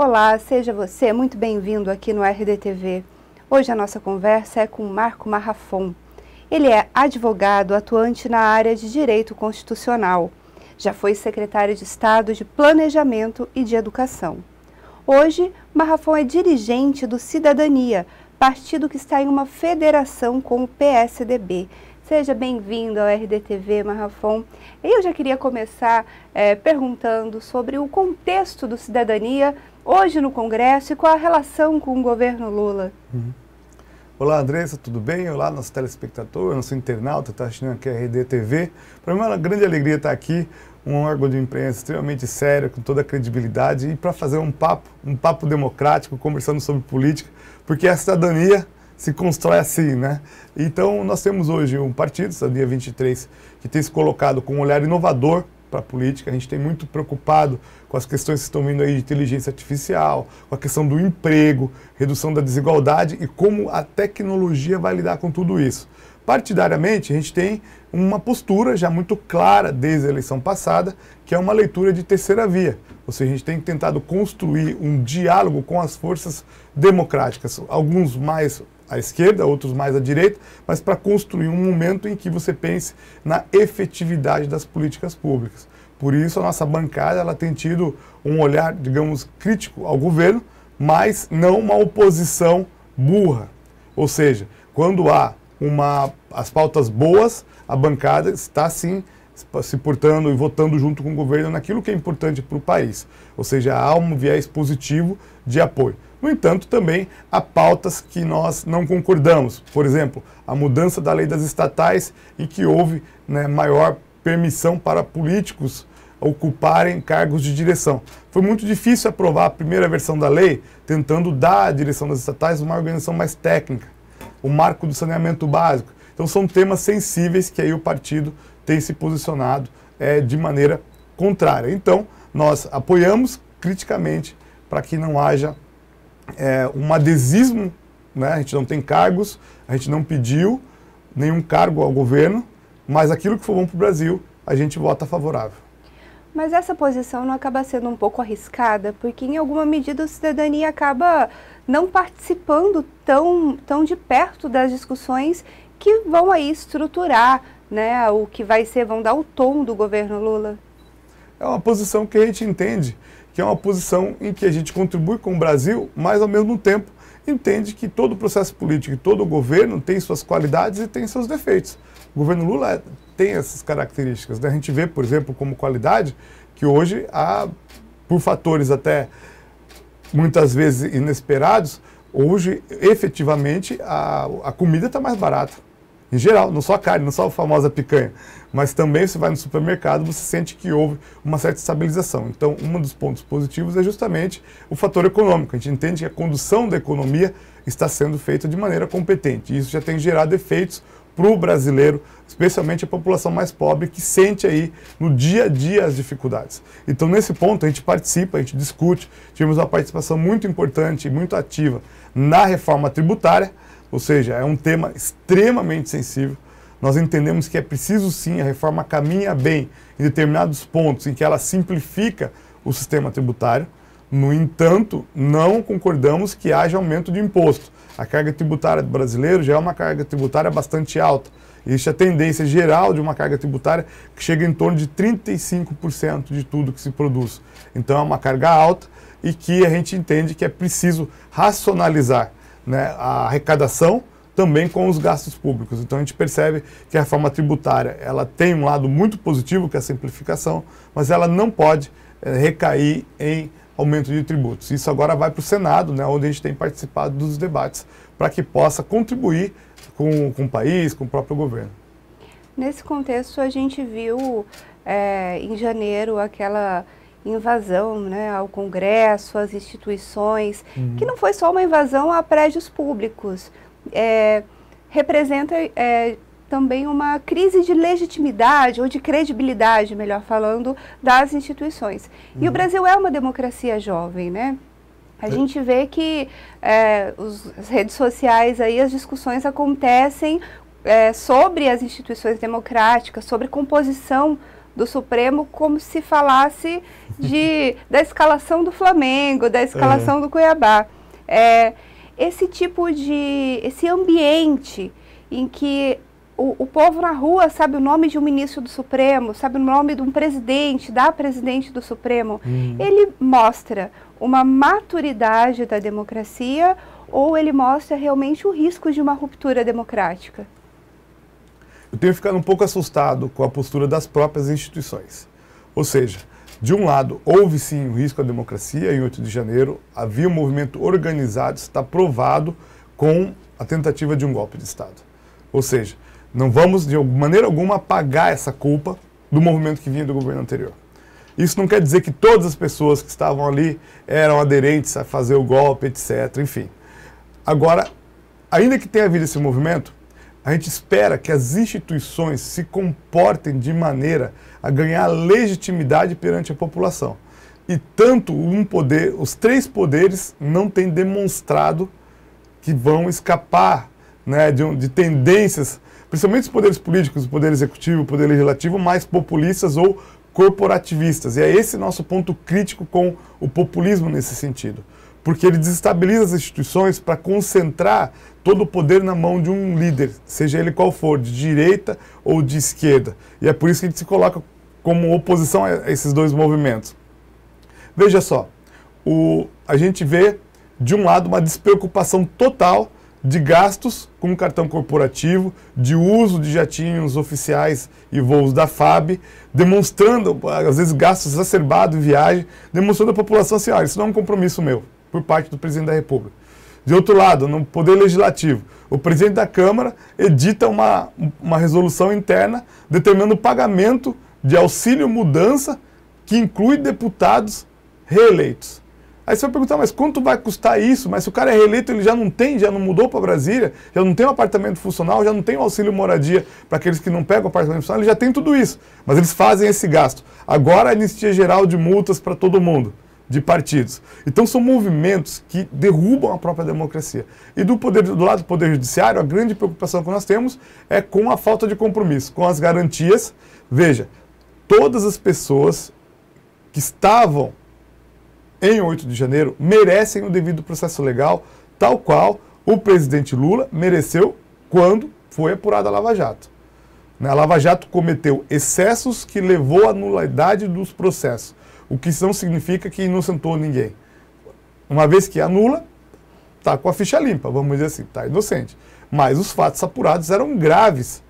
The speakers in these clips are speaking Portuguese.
Olá, seja você muito bem-vindo aqui no RDTV. Hoje a nossa conversa é com Marco Marrafon. Ele é advogado atuante na área de Direito Constitucional. Já foi secretário de Estado de Planejamento e de Educação. Hoje, Marrafon é dirigente do Cidadania, partido que está em uma federação com o PSDB. Seja bem-vindo ao RDTV, Marrafon. Eu já queria começar perguntando sobre o contexto do Cidadania hoje no Congresso e qual a relação com o governo Lula. Olá, Andressa, tudo bem? Olá, nosso telespectador, nosso internauta, está assistindo aqui a RDTV. Para mim é uma grande alegria estar aqui, um órgão de imprensa extremamente sério, com toda a credibilidade, e para fazer um papo democrático, conversando sobre política, porque a cidadania se constrói assim, né? Então, nós temos hoje um partido, Cidadania 23, que tem se colocado com um olhar inovador para a política. A gente tem muito preocupado com as questões que estão vindo aí de inteligência artificial, com a questão do emprego, redução da desigualdade e como a tecnologia vai lidar com tudo isso. Partidariamente, a gente tem uma postura já muito clara desde a eleição passada, que é uma leitura de terceira via. Ou seja, a gente tem tentado construir um diálogo com as forças democráticas, alguns mais à esquerda, outros mais à direita, mas para construir um momento em que você pense na efetividade das políticas públicas. Por isso, a nossa bancada ela tem tido um olhar, digamos, crítico ao governo, mas não uma oposição burra. Ou seja, quando há as pautas boas, a bancada está, sim, se portando e votando junto com o governo naquilo que é importante para o país. Ou seja, há um viés positivo de apoio. No entanto, também há pautas que nós não concordamos. Por exemplo, a mudança da lei das estatais, em que houve maior permissão para políticos ocuparem cargos de direção. Foi muito difícil aprovar a primeira versão da lei, tentando dar à direção das estatais uma organização mais técnica, o marco do saneamento básico. Então são temas sensíveis que aí o partido tem se posicionado de maneira contrária. Então, nós apoiamos criticamente para que não haja um adesismo, né? A gente não tem cargos, a gente não pediu nenhum cargo ao governo, mas aquilo que for bom para o Brasil, a gente vota favorável. Mas essa posição não acaba sendo um pouco arriscada, porque em alguma medida a cidadania acaba não participando tão de perto das discussões que vão aí estruturar, né, o que vão dar o tom do governo Lula? É uma posição que a gente entende que é uma posição em que a gente contribui com o Brasil, mas ao mesmo tempo entende que todo o processo político e todo o governo tem suas qualidades e tem seus defeitos. O governo Lula tem essas características, né? A gente vê, por exemplo, como qualidade que hoje há, por fatores até muitas vezes inesperados, hoje efetivamente a comida está mais barata. Em geral, não só a carne, não só a famosa picanha, mas também você vai no supermercado, você sente que houve uma certa estabilização. Então, um dos pontos positivos é justamente o fator econômico. A gente entende que a condução da economia está sendo feita de maneira competente. E isso já tem gerado efeitos para o brasileiro, especialmente a população mais pobre, que sente aí no dia a dia as dificuldades. Então, nesse ponto, a gente participa, a gente discute. Tivemos uma participação muito importante e muito ativa na reforma tributária, ou seja, é um tema extremamente sensível. Nós entendemos que é preciso sim, a reforma caminha bem em determinados pontos em que ela simplifica o sistema tributário. No entanto, não concordamos que haja aumento de imposto. A carga tributária do brasileiro já é uma carga tributária bastante alta. Existe a tendência geral de uma carga tributária que chega em torno de 35% de tudo que se produz. Então é uma carga alta e que a gente entende que é preciso racionalizar, né, a arrecadação também com os gastos públicos. Então a gente percebe que a reforma tributária ela tem um lado muito positivo, que é a simplificação, mas ela não pode recair em aumento de tributos. Isso agora vai para o Senado, né, onde a gente tem participado dos debates, para que possa contribuir com o país, com o próprio governo. Nesse contexto, a gente viu em janeiro aquela invasão, né, ao Congresso, às instituições, que não foi só uma invasão a prédios públicos, representa também uma crise de legitimidade, ou de credibilidade, melhor falando, das instituições. E o Brasil é uma democracia jovem, né? A gente vê que as redes sociais, aí, as discussões acontecem sobre as instituições democráticas, sobre composição do Supremo como se falasse da escalação do Flamengo, da escalação do Cuiabá. Esse ambiente em que o povo na rua sabe o nome de um ministro do Supremo, sabe o nome de um presidente, da presidente do Supremo, ele mostra uma maturidade da democracia ou ele mostra realmente o risco de uma ruptura democrática? Eu tenho ficado um pouco assustado com a postura das próprias instituições. Ou seja, de um lado, houve sim um risco à democracia em 8 de janeiro, havia um movimento organizado, está provado com a tentativa de um golpe de Estado. Ou seja, não vamos de maneira alguma apagar essa culpa do movimento que vinha do governo anterior. Isso não quer dizer que todas as pessoas que estavam ali eram aderentes a fazer o golpe, etc. Enfim. Agora, ainda que tenha havido esse movimento, a gente espera que as instituições se comportem de maneira a ganhar legitimidade perante a população. E tanto os 3 poderes não têm demonstrado que vão escapar, né, de tendências, principalmente os poderes políticos, o poder executivo, o poder legislativo, mais populistas ou corporativistas. E é esse nosso ponto crítico com o populismo nesse sentido. Porque ele desestabiliza as instituições para concentrar todo o poder na mão de um líder, seja ele qual for, de direita ou de esquerda. E é por isso que a gente se coloca como oposição a esses 2 movimentos. Veja só, a gente vê, de um lado, uma despreocupação total de gastos com cartão corporativo, de uso de jatinhos oficiais e voos da FAB, demonstrando, às vezes, gastos exacerbados em viagem, demonstrando à população assim, olha, isso não é um compromisso meu, por parte do presidente da República. De outro lado, no Poder Legislativo, o presidente da Câmara edita uma resolução interna determinando o pagamento de auxílio mudança que inclui deputados reeleitos. Aí você vai perguntar, mas quanto vai custar isso? Mas se o cara é reeleito, ele já não mudou para Brasília, já não tem um apartamento funcional, já não tem um auxílio moradia para aqueles que não pegam apartamento funcional, ele já tem tudo isso. Mas eles fazem esse gasto. Agora a anistia geral de multas para todo mundo, de partidos. Então são movimentos que derrubam a própria democracia. E do lado do Poder Judiciário, a grande preocupação que nós temos é com a falta de compromisso, com as garantias. Veja, todas as pessoas que estavam em 8 de janeiro merecem o devido processo legal, tal qual o presidente Lula mereceu quando foi apurada a Lava Jato. A Lava Jato cometeu excessos que levou à nulidade dos processos, o que não significa que inocentou ninguém. Uma vez que anula, está com a ficha limpa, vamos dizer assim, está inocente. Mas os fatos apurados eram graves.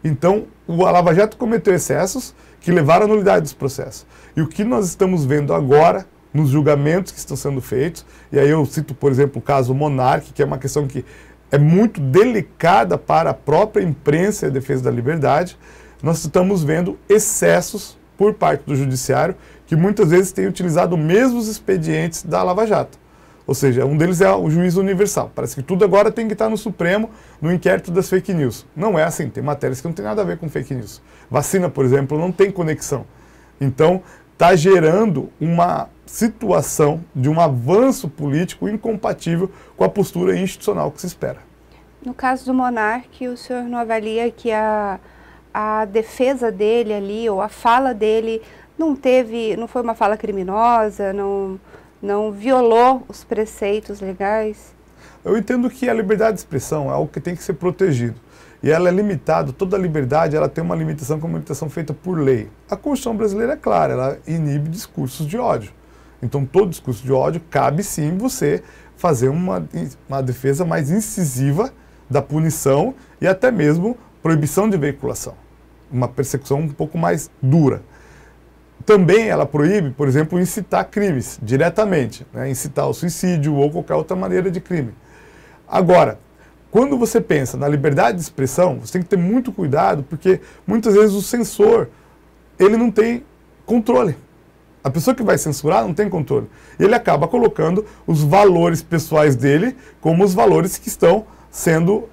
Então, a Lava Jato cometeu excessos que levaram à nulidade dos processos. E o que nós estamos vendo agora, nos julgamentos que estão sendo feitos, e aí eu cito, por exemplo, o caso Monark, que é uma questão que é muito delicada para a própria imprensa e a defesa da liberdade, nós estamos vendo excessos por parte do judiciário, que muitas vezes tem utilizado os mesmos expedientes da Lava Jato. Ou seja, um deles é o juiz universal. Parece que tudo agora tem que estar no Supremo, no inquérito das fake news. Não é assim, tem matérias que não tem nada a ver com fake news. Vacina, por exemplo, não tem conexão. Então, está gerando uma situação de um avanço político incompatível com a postura institucional que se espera. No caso do Monark, o senhor não avalia que a defesa dele ali, ou a fala dele, não foi uma fala criminosa, não violou os preceitos legais? Eu entendo que a liberdade de expressão é algo que tem que ser protegido. E ela é limitada, toda liberdade ela tem uma limitação, que é uma limitação feita por lei. A Constituição brasileira é clara, ela inibe discursos de ódio. Então, todo discurso de ódio, cabe sim você fazer uma defesa mais incisiva da punição e até mesmo proibição de veiculação. Uma persecução um pouco mais dura. Também ela proíbe, por exemplo, incitar crimes diretamente, né? Incitar o suicídio ou qualquer outra maneira de crime. Agora, quando você pensa na liberdade de expressão, você tem que ter muito cuidado, porque muitas vezes o censor, ele não tem controle. A pessoa que vai censurar não tem controle. Ele acaba colocando os valores pessoais dele como os valores que estão sendo,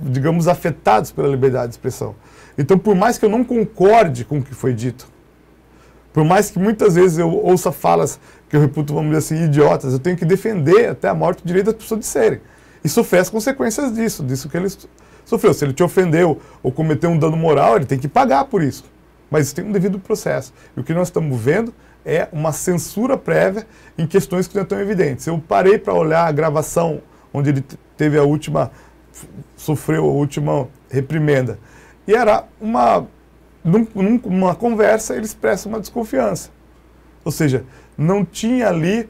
digamos, afetados pela liberdade de expressão. Então, por mais que eu não concorde com o que foi dito, por mais que muitas vezes eu ouça falas que eu reputo, vamos dizer assim, idiotas, eu tenho que defender até a morte o direito das pessoas de serem. E sofrer as consequências disso que ele sofreu. Se ele te ofendeu ou cometeu um dano moral, ele tem que pagar por isso. mas tem um devido processo. E o que nós estamos vendo é uma censura prévia em questões que não estão evidentes. Eu parei para olhar a gravação onde ele teve sofreu a última reprimenda. E era numa conversa ele expressa uma desconfiança. Ou seja, não tinha ali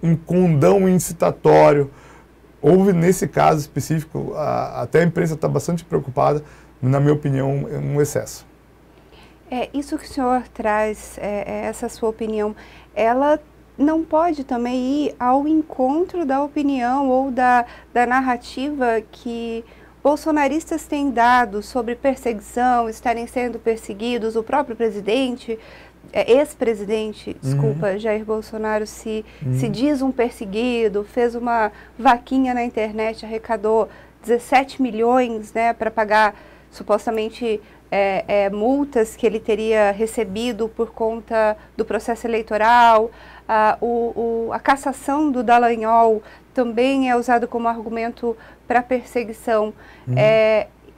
um condão incitatório. Houve, nesse caso específico, até a imprensa está bastante preocupada, na minha opinião, um excesso. Isso que o senhor traz, essa sua opinião, ela não pode também ir ao encontro da opinião ou da narrativa que bolsonaristas têm dado sobre perseguição, estarem sendo perseguidos, o próprio presidente, ex-presidente, desculpa, Jair Bolsonaro se diz um perseguido, fez uma vaquinha na internet, arrecadou 17 milhões, né, para pagar supostamente multas que ele teria recebido por conta do processo eleitoral. A cassação do Dallagnol também é usado como argumento para perseguição.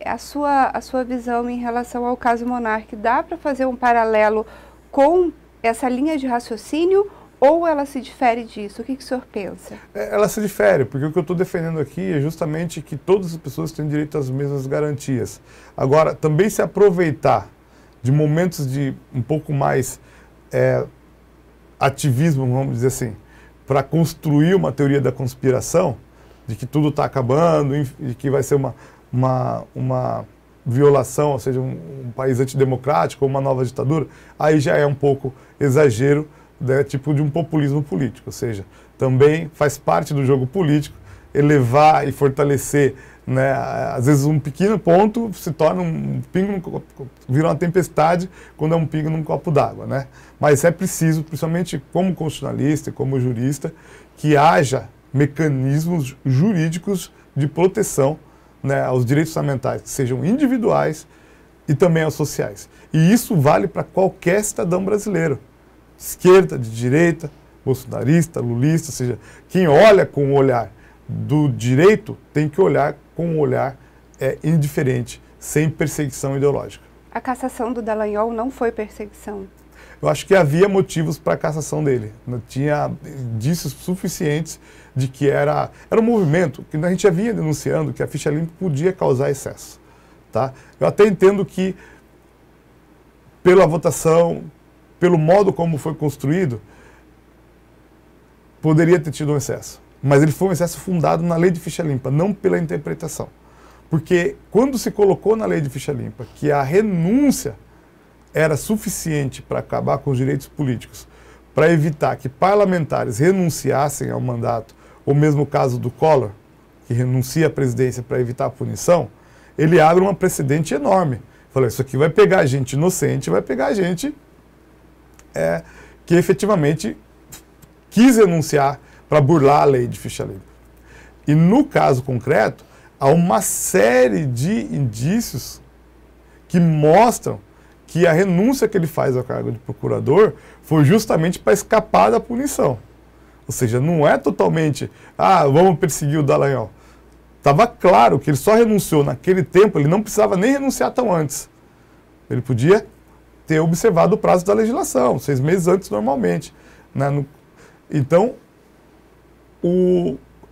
A sua visão em relação ao caso Monark, dá para fazer um paralelo com essa linha de raciocínio ou ela se difere disso? O que o senhor pensa? Ela se difere, porque o que eu estou defendendo aqui é justamente que todas as pessoas têm direito às mesmas garantias. Agora, também se aproveitar de momentos de um pouco mais ativismo, vamos dizer assim, para construir uma teoria da conspiração, de que tudo está acabando, de que vai ser uma violação, ou seja, um país antidemocrático ou uma nova ditadura, aí já é um pouco exagero, né, tipo de um populismo político. Ou seja, também faz parte do jogo político elevar e fortalecer, né, às vezes um pequeno ponto se torna um pingo, vira uma tempestade quando é um pingo num copo d'água, né? Mas é preciso, principalmente como constitucionalista e como jurista, que haja mecanismos jurídicos de proteção, né, aos direitos fundamentais, que sejam individuais e também aos sociais. E isso vale para qualquer cidadão brasileiro, de esquerda, de direita, bolsonarista, lulista, ou seja, quem olha com o olhar do direito tem que olhar com um olhar indiferente, sem perseguição ideológica. A cassação do Dallagnol não foi perseguição? Eu acho que havia motivos para a cassação dele. Não tinha indícios suficientes de que era um movimento que a gente já vinha denunciando que a ficha limpa podia causar excesso. Tá? Eu até entendo que, pela votação, pelo modo como foi construído, poderia ter tido um excesso. Mas ele foi um excesso fundado na lei de ficha limpa, não pela interpretação. Porque quando se colocou na lei de ficha limpa que a renúncia era suficiente para acabar com os direitos políticos, para evitar que parlamentares renunciassem ao mandato, ou mesmo o caso do Collor, que renuncia à presidência para evitar a punição, ele abre um precedente enorme. Falou, isso aqui vai pegar gente inocente, vai pegar gente que efetivamente quis renunciar para burlar a lei de ficha limpa. E no caso concreto, há uma série de indícios que mostram que a renúncia que ele faz ao cargo de procurador foi justamente para escapar da punição. Ou seja, não é totalmente, vamos perseguir o Dallagnol. Estava claro que ele só renunciou naquele tempo, ele não precisava nem renunciar tão antes. Ele podia ter observado o prazo da legislação, 6 meses antes normalmente. Né? Então,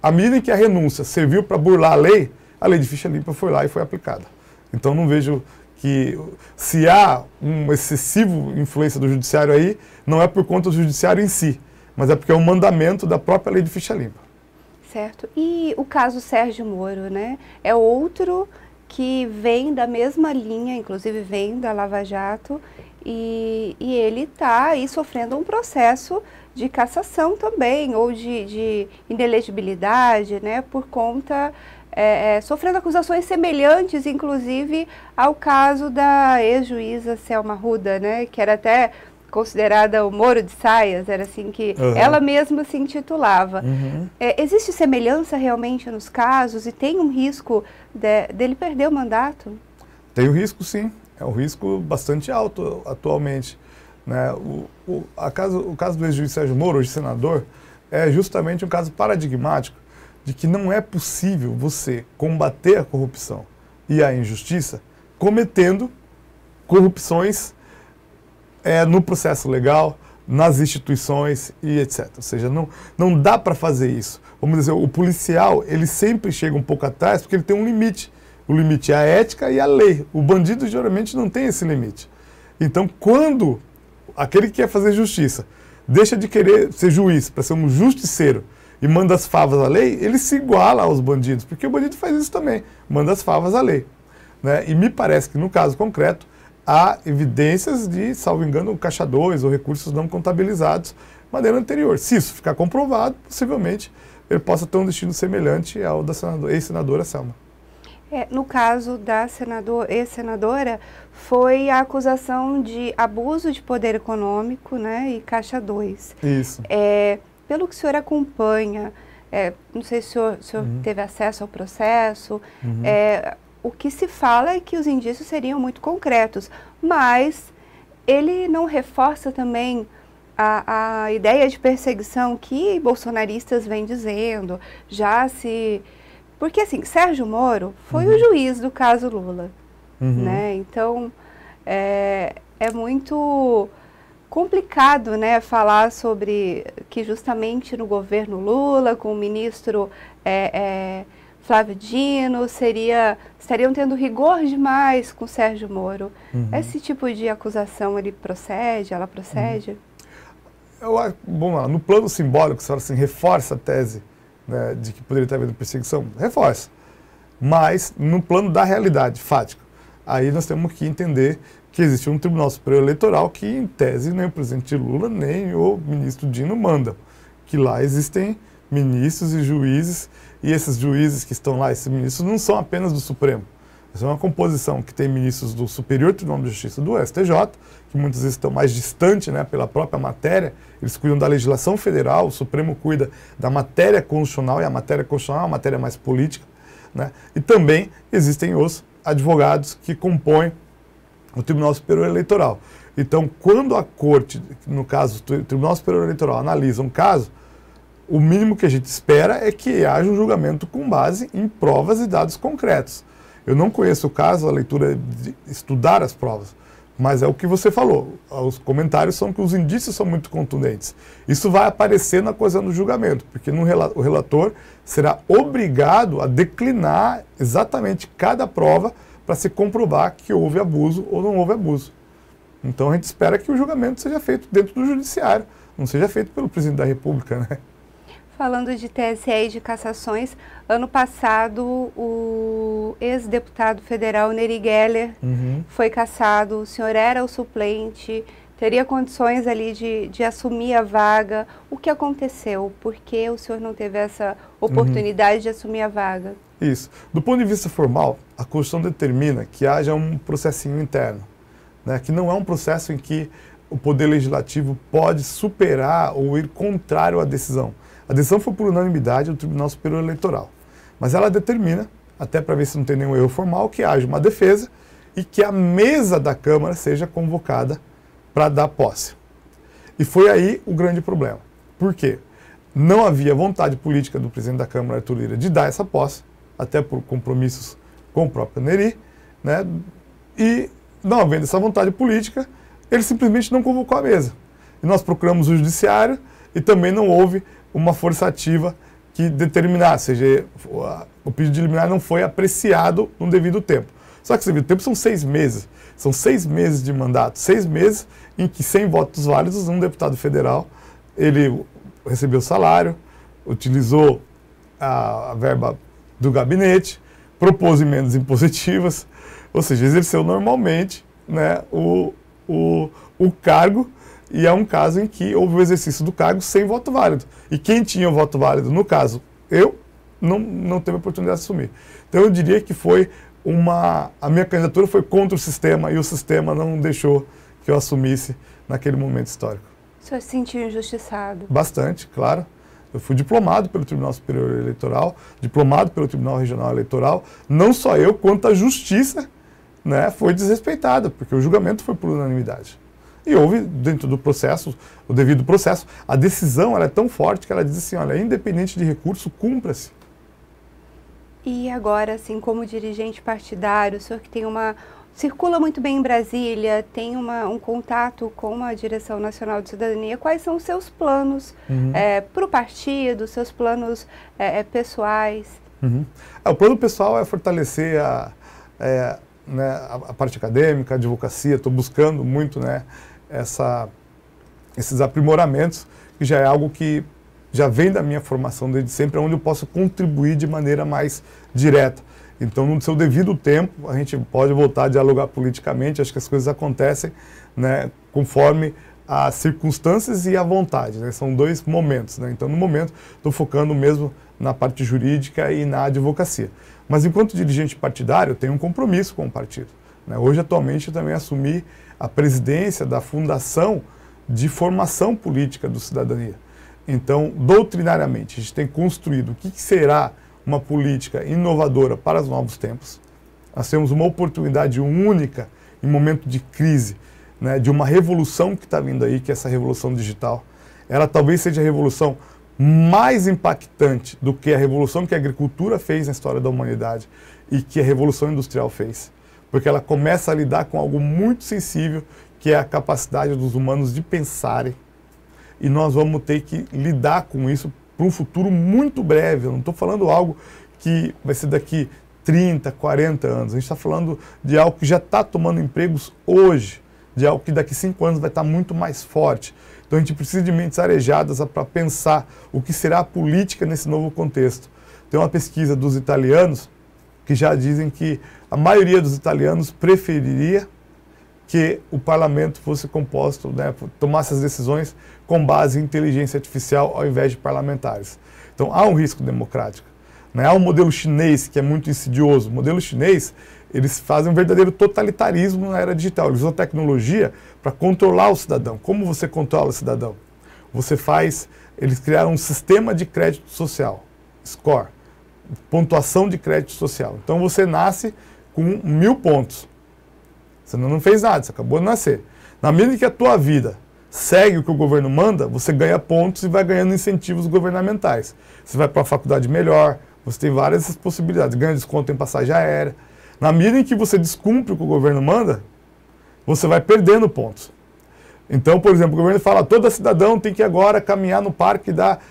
à medida em que a renúncia serviu para burlar a lei de ficha limpa foi lá e foi aplicada. Então não vejo que, se há uma excessiva influência do judiciário aí, não é por conta do judiciário em si, mas é porque é um mandamento da própria lei de ficha limpa. Certo. E o caso Sérgio Moro, né? É outro que vem da mesma linha, inclusive vem da Lava Jato, e ele está aí sofrendo um processo de cassação também, ou de inelegibilidade, né, por conta, sofrendo acusações semelhantes, inclusive, ao caso da ex-juíza Selma Arruda, né, que era até considerada o Moro de Saias, era assim que ela mesma se intitulava. Existe semelhança realmente nos casos e tem um risco dele perder o mandato? Tem o risco, sim. É um risco bastante alto atualmente. Né? O caso do ex-juiz Sérgio Moro, hoje senador, é justamente um caso paradigmático de que não é possível você combater a corrupção e a injustiça cometendo corrupções no processo legal, nas instituições e etc. Ou seja, não dá para fazer isso. Vamos dizer, o policial, ele sempre chega um pouco atrás porque ele tem um limite. O limite é a ética e a lei. O bandido geralmente não tem esse limite. Então, quando aquele que quer fazer justiça deixa de querer ser juiz para ser um justiceiro e manda as favas à lei, ele se iguala aos bandidos, porque o bandido faz isso também, manda as favas à lei. Né? E me parece que, no caso concreto, há evidências de, salvo engano, caixa 2 ou recursos não contabilizados de maneira anterior. Se isso ficar comprovado, possivelmente ele possa ter um destino semelhante ao da ex-senadora Selma. No caso da ex-senadora, foi a acusação de abuso de poder econômico, né, e caixa 2. Isso. Pelo que o senhor acompanha, não sei se o senhor teve acesso ao processo, o que se fala é que os indícios seriam muito concretos, mas ele não reforça também a ideia de perseguição que bolsonaristas vêm dizendo, porque assim, Sérgio Moro foi o juiz do caso Lula, né? Então é muito complicado, né, falar sobre que justamente no governo Lula, com o ministro Flávio Dino, estariam tendo rigor demais com Sérgio Moro. Esse tipo de acusação, ela procede? Bom, no plano simbólico, você assim, reforça a tese, né, de que poderia estar havendo perseguição, reforça. Mas no plano da realidade fática, aí nós temos que entender que existe um Tribunal Superior Eleitoral que, em tese, nem o presidente Lula, nem o ministro Dino mandam. Que lá existem ministros e juízes, e esses juízes que estão lá, esses ministros, não são apenas do Supremo. Essa é uma composição que tem ministros do Superior Tribunal de Justiça, do STJ, que muitas vezes estão mais distantes, né, pela própria matéria, eles cuidam da legislação federal, o Supremo cuida da matéria constitucional, e a matéria constitucional é uma matéria mais política, né, e também existem os advogados que compõem o Tribunal Superior Eleitoral. Então, quando a Corte, no caso, o Tribunal Superior Eleitoral, analisa um caso, o mínimo que a gente espera é que haja um julgamento com base em provas e dados concretos. Eu não conheço o caso, a leitura de estudar as provas, mas é o que você falou. Os comentários são que os indícios são muito contundentes. Isso vai aparecer na coisa do julgamento, porque o relator será obrigado a declinar exatamente cada prova para se comprovar que houve abuso ou não houve abuso. Então a gente espera que o julgamento seja feito dentro do judiciário, não seja feito pelo presidente da República, né? Falando de TSE e de cassações, ano passado o ex-deputado federal Neri Geller foi cassado, o senhor era o suplente, teria condições ali de assumir a vaga. O que aconteceu? Por que o senhor não teve essa oportunidade de assumir a vaga? Isso. Do ponto de vista formal, a Constituição determina que haja um processinho interno, né, que não é um processo em que o Poder Legislativo pode superar ou ir contrário à decisão. A decisão foi por unanimidade do Tribunal Superior Eleitoral, mas ela determina, até para ver se não tem nenhum erro formal, que haja uma defesa e que a mesa da Câmara seja convocada para dar posse. E foi aí o grande problema. Por quê? Não havia vontade política do presidente da Câmara, Arthur Lira, de dar essa posse, até por compromissos com o próprio Neri, né? E não havendo essa vontade política, ele simplesmente não convocou a mesa. E nós procuramos o judiciário e também não houve uma força ativa que determinasse, ou seja, o pedido de liminar não foi apreciado no devido tempo. Só que esse devido tempo são 6 meses. São 6 meses de mandato, 6 meses em que, sem votos válidos, um deputado federal, ele recebeu salário, utilizou a verba do gabinete, propôs emendas impositivas, ou seja, exerceu normalmente, né, o cargo. E é um caso em que houve o exercício do cargo sem voto válido. E quem tinha o voto válido, no caso, eu, não teve a oportunidade de assumir. Então eu diria que a minha candidatura foi contra o sistema e o sistema não deixou que eu assumisse naquele momento histórico. O senhor se sentiu injustiçado? Bastante, claro. Eu fui diplomado pelo Tribunal Superior Eleitoral, diplomado pelo Tribunal Regional Eleitoral. Não só eu, quanto a justiça, né, foi desrespeitada, porque o julgamento foi por unanimidade. E houve, dentro do processo, o devido processo, a decisão ela é tão forte que ela diz assim, olha, independente de recurso, cumpra-se. E agora, assim, como dirigente partidário, o senhor que tem uma circula muito bem em Brasília, tem um contato com a Direção Nacional de Cidadania. Quais são os seus planos para o partido, seus planos pessoais? O plano pessoal é fortalecer a parte acadêmica, a advocacia. Estou buscando muito, né, esses aprimoramentos, que já é algo que já vem da minha formação desde sempre, onde eu posso contribuir de maneira mais direta. Então, no seu devido tempo, a gente pode voltar a dialogar politicamente. Acho que as coisas acontecem, né, conforme as circunstâncias e a vontade, né? São dois momentos, né? Então, no momento, estou focando mesmo na parte jurídica e na advocacia. Mas, enquanto dirigente partidário, eu tenho um compromisso com o partido, né? Hoje, atualmente, eu também assumi a presidência da Fundação de Formação Política do Cidadania. Então, doutrinariamente, a gente tem construído o que será uma política inovadora para os novos tempos. Nós temos uma oportunidade única em momento de crise, né, de uma revolução que está vindo aí, que é essa revolução digital. Ela talvez seja a revolução mais impactante do que a revolução que a agricultura fez na história da humanidade e que a revolução industrial fez. Porque ela começa a lidar com algo muito sensível, que é a capacidade dos humanos de pensarem. E nós vamos ter que lidar com isso para um futuro muito breve. Eu não estou falando algo que vai ser daqui 30, 40 anos. A gente está falando de algo que já está tomando empregos hoje, de algo que daqui 5 anos vai estar muito mais forte. Então a gente precisa de mentes arejadas para pensar o que será a política nesse novo contexto. Tem uma pesquisa dos italianos que já dizem que a maioria dos italianos preferiria que o parlamento fosse composto, né, tomasse as decisões com base em inteligência artificial ao invés de parlamentares. Então há um risco democrático, né? Há um modelo chinês que é muito insidioso. O modelo chinês, eles fazem um verdadeiro totalitarismo na era digital. Eles usam tecnologia para controlar o cidadão. Como você controla o cidadão? Eles criaram um sistema de crédito social, score, pontuação de crédito social. Então você nasce com 1000 pontos. Você não fez nada, você acabou de nascer. Na medida que a tua vida segue o que o governo manda, você ganha pontos e vai ganhando incentivos governamentais. Você vai para uma faculdade melhor, você tem várias possibilidades, ganha desconto em passagem aérea. Na medida em que você descumpre o que o governo manda, você vai perdendo pontos. Então, por exemplo, o governo fala, todo cidadão tem que agora caminhar no parque,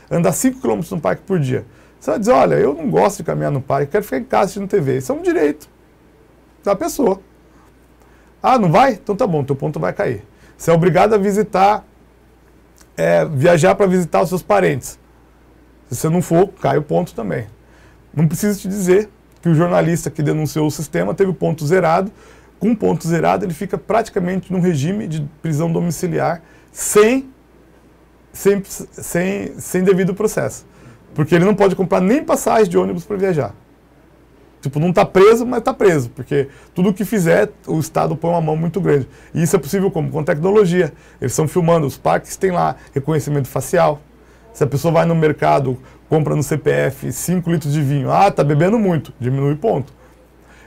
andar 5 km no parque por dia. Você vai dizer, olha, eu não gosto de caminhar no parque, quero ficar em casa assistindo TV. Isso é um direito da pessoa. Ah, não vai? Então tá bom, teu ponto vai cair. Você é obrigado a viajar para visitar os seus parentes. Se você não for, cai o ponto também. Não preciso te dizer que o jornalista que denunciou o sistema teve o ponto zerado. Com ponto zerado, ele fica praticamente num regime de prisão domiciliar sem devido processo. Porque ele não pode comprar nem passagem de ônibus para viajar. Tipo, não está preso, mas está preso, porque tudo o que fizer, o Estado põe uma mão muito grande. E isso é possível como? Com tecnologia. Eles estão filmando, os parques têm lá reconhecimento facial. Se a pessoa vai no mercado, compra no CPF 5 litros de vinho, está bebendo muito, diminui ponto.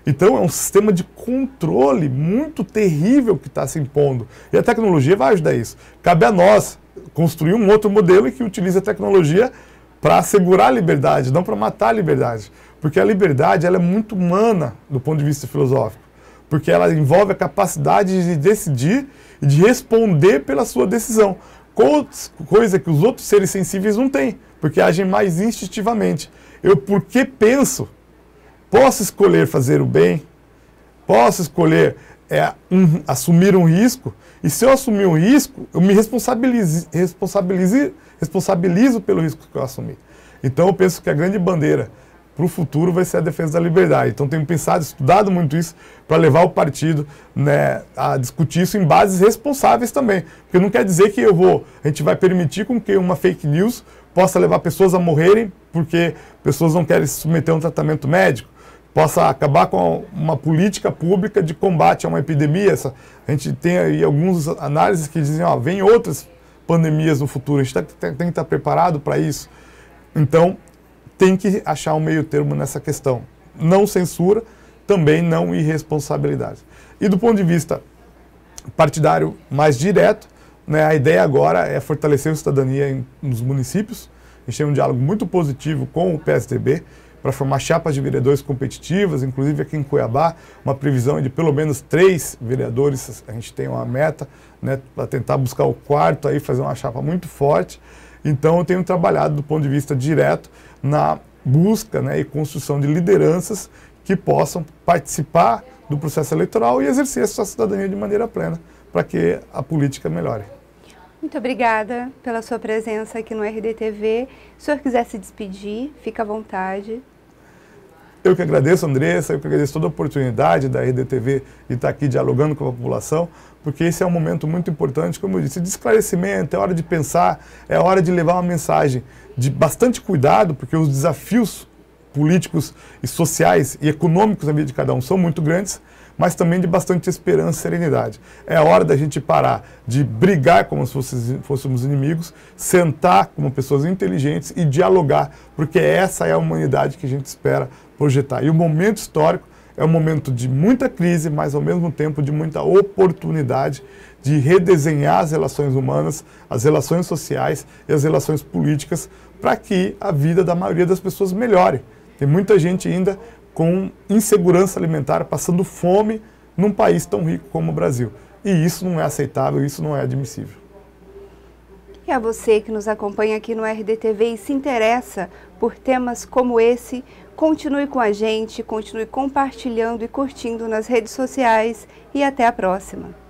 Então é um sistema de controle muito terrível que está se impondo. E a tecnologia vai ajudar isso. Cabe a nós construir um outro modelo que utilize a tecnologia para assegurar a liberdade, não para matar a liberdade. Porque a liberdade ela é muito humana do ponto de vista filosófico. Porque ela envolve a capacidade de decidir e de responder pela sua decisão. Coisa que os outros seres sensíveis não têm, porque agem mais instintivamente. Eu, porque penso, posso escolher fazer o bem, posso escolher assumir um risco, e se eu assumir um risco, eu me responsabilizo pelo risco que eu assumi. Então eu penso que a grande bandeira para o futuro vai ser a defesa da liberdade. Então tenho pensado, estudado muito isso para levar o partido, né, a discutir isso em bases responsáveis também. Porque não quer dizer que a gente vai permitir com que uma fake news possa levar pessoas a morrerem porque pessoas não querem se submeter a um tratamento médico, possa acabar com uma política pública de combate a uma epidemia. A gente tem aí algumas análises que dizem, vem outras pandemias no futuro, a gente tem que estar preparado para isso. Então, tem que achar um meio termo nessa questão. Não censura, também não irresponsabilidade. E do ponto de vista partidário mais direto, né, a ideia agora é fortalecer a cidadania nos municípios. A gente tem um diálogo muito positivo com o PSDB, para formar chapas de vereadores competitivas, inclusive aqui em Cuiabá, uma previsão de pelo menos 3 vereadores, a gente tem uma meta, né, para tentar buscar o quarto, aí fazer uma chapa muito forte. Então eu tenho trabalhado do ponto de vista direto na busca, né, e construção de lideranças que possam participar do processo eleitoral e exercer a sua cidadania de maneira plena, para que a política melhore. Muito obrigada pela sua presença aqui no RDTV. Se o senhor quiser se despedir, fica à vontade. Eu que agradeço, Andressa, eu que agradeço toda a oportunidade da RDTV de estar aqui dialogando com a população, porque esse é um momento muito importante, como eu disse, de esclarecimento, é hora de pensar, é hora de levar uma mensagem de bastante cuidado, porque os desafios políticos e sociais e econômicos na vida de cada um são muito grandes, mas também de bastante esperança e serenidade. É hora da gente parar de brigar como se fôssemos inimigos, sentar como pessoas inteligentes e dialogar, porque essa é a humanidade que a gente espera projetar. E o momento histórico é um momento de muita crise, mas ao mesmo tempo de muita oportunidade de redesenhar as relações humanas, as relações sociais e as relações políticas para que a vida da maioria das pessoas melhore. Tem muita gente ainda com insegurança alimentar, passando fome num país tão rico como o Brasil. E isso não é aceitável, isso não é admissível. E a você que nos acompanha aqui no RDTV e se interessa por temas como esse, continue com a gente, continue compartilhando e curtindo nas redes sociais e até a próxima.